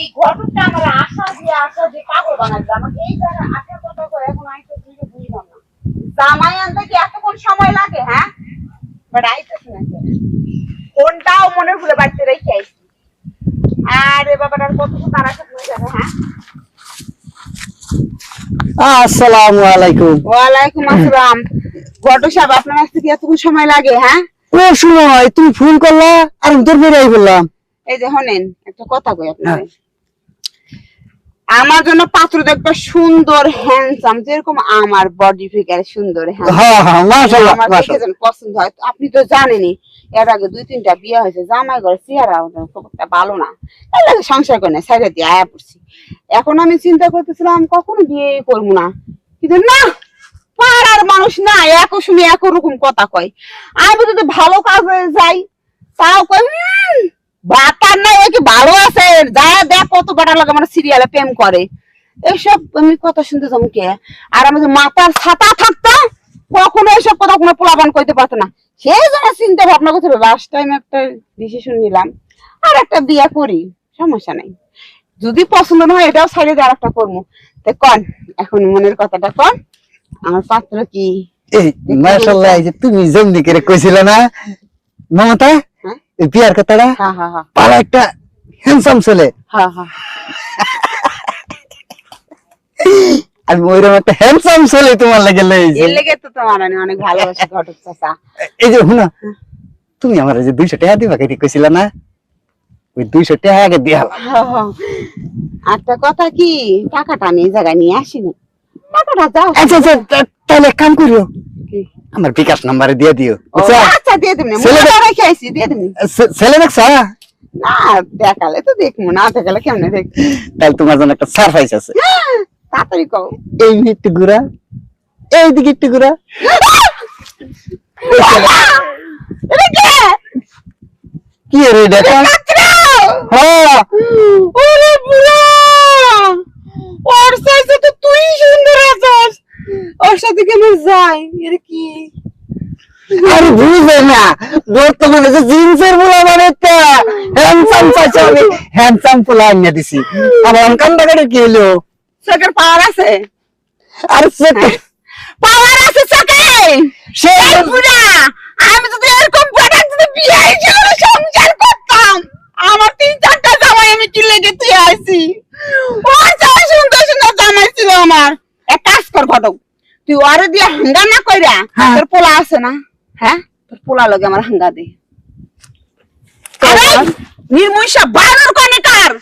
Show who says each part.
Speaker 1: এই ঘটকটা আমার আশা দিয়ে পাগল বানাইছে আমাকে এই জায়গায় আসার কথা করে এখন আইতে তুই বুঝলাম না জামাই আনতে কি এতক্ষণ সময় লাগে হ্যাঁ বাট আইতেছে না কোনটাও মনে ভুলে বাড়িতে রেখে আইছি আরে বাবাটার কত তারা সাথে যাবে হ্যাঁ
Speaker 2: আসসালামু আলাইকুম।
Speaker 1: ওয়ালাইকুম আসসালাম ঘটক সাহেব আপনার কাছে কি এতক্ষণ সময় লাগে হ্যাঁ
Speaker 2: ও সময় তুমি ফোন করলা আর আমি তোর বেরিয়ে বললাম।
Speaker 1: এই যে হনেন একটা কথা কই আপনাকে আমার জন্য পাত্র দেখতে সুন্দর হ্যান্ডসাম যেরকম আমার বডি ফিগার সুন্দর
Speaker 2: হ্যাঁ হ্যাঁ মাশাআল্লাহ
Speaker 1: আমার দেখে
Speaker 2: মাশাআল্লাহ
Speaker 1: যেন পছন্দ হয় আপনি তো জানেনই এর আগে 2-3টা বিয়ে হয়েছে জামাই ঘরে চেহারা খুব একটা ভালো না তার লাগে সংসার করে না সাইডে দিয়ে আয়া পড়ছি এখন আমি চিন্তা করতেছিলাম কখনো বিয়ে করবো না কিন্তু না পাড়ার মানুষ না একই শুনে একই রকম কথা কয় আমি যদি ভালো কাজে যাই তাও কই বাতার না কি ভালো আছে যা দেখ কত বাটা লাগে মানে সিরিয়ালে প্রেম করে এইসব আমি কথা শুনতে যাবো কে আর আমাদের মাথার ছাতা থাকতো কখনো এইসব কথা কোনো পোলাপান কইতে পারতো না সেই জন্য চিন্তা ভাবনা করছিল লাস্ট টাইম একটা ডিসিশন নিলাম আর একটা বিয়ে করি সমস্যা নাই যদি পছন্দ না হয় এটাও ছাড়িয়ে দিয়ে আর একটা করবো তাই কন এখন মনের কথাটা কন আমার পাত্র কি
Speaker 2: এই মাশাআল্লাহ এই যে তুমি জমনি করে কইছিলে না মমতা এই বিয়ার কথাটা
Speaker 1: হ্যাঁ হ্যাঁ হ্যাঁ
Speaker 2: ভালো একটা হ্যান্ডসাম ছেলে
Speaker 1: হ্যাঁ হ্যাঁ
Speaker 2: আমি ওইরকম একটা হ্যান্ডসাম ছেলে তোমার লাগে লইছি
Speaker 1: এর লেগে তো তোমার আমি অনেক ভালোবাসি ঘটক চাচা
Speaker 2: এই যে শুনো তুমি আমার যে 200 টাকা দিবা কেটে কইছিলা না ওই 200 টাকা আগে দিয়া
Speaker 1: একটা কথা কি টাকাটা আমি এই জায়গায় নিয়ে আসিনি টাকাটা দাও
Speaker 2: আচ্ছা আচ্ছা তাহলে এক কাম করিও
Speaker 1: কি?
Speaker 2: আমার বিকাশ নাম্বারে দিয়ে দিও
Speaker 1: ও, আচ্ছা দিয়ে দিবনি
Speaker 2: ছেলে-
Speaker 1: মনে রেখে আইছি দিয়ে দিবনি
Speaker 2: ছেলে দেখছা
Speaker 1: না দেখালে তো দেখবো না দেখালে কেমনে দেখবো
Speaker 2: তাহলে তোমার জন্য একটা সারপ্রাইজ আছে
Speaker 1: তাড়াতাড়ি কও
Speaker 2: এই একটু ঘুরা এইদিকে একটু ঘুরা
Speaker 1: এটা কে?
Speaker 2: কি রে দেখা হ্যাঁ
Speaker 1: ওরে বুড়া ওর সাইজে তো তুই সুন্দর আছিস ওর সাথে কেন যাই এর কি
Speaker 2: আরে বুঝবে না বর্তমানে যে জিন্সের পোলা বানাইতে হ্যান্ডসাম চাইছে আমি হ্যান্ডসাম পোলা আনিয়ে দিছি আমার কান্দা করে কি হলো
Speaker 1: চোখের পাওয়ার আছে
Speaker 2: আর সে
Speaker 1: পাওয়ার আছে চোখে
Speaker 2: সে
Speaker 1: এই বুড়া আমি যদি এরকম বড় যদি বিয়ে ছিল সংসার করতাম আমার 3-4টা জামাই আমি কি লেগে তুই আইছি ওর চাই সুন্দর সুন্দর জামাই ছিল আমার এক কাজ কর ঘটক তুই ওরে দিয়ে হাঙ্গা না কইরা
Speaker 2: হ্যাঁ।
Speaker 1: তোর পোলা আছে না হ্যাঁ তোর পোলা লগে আমার হাঙ্গা দে আরে নির্মুষা বানর কোনে কার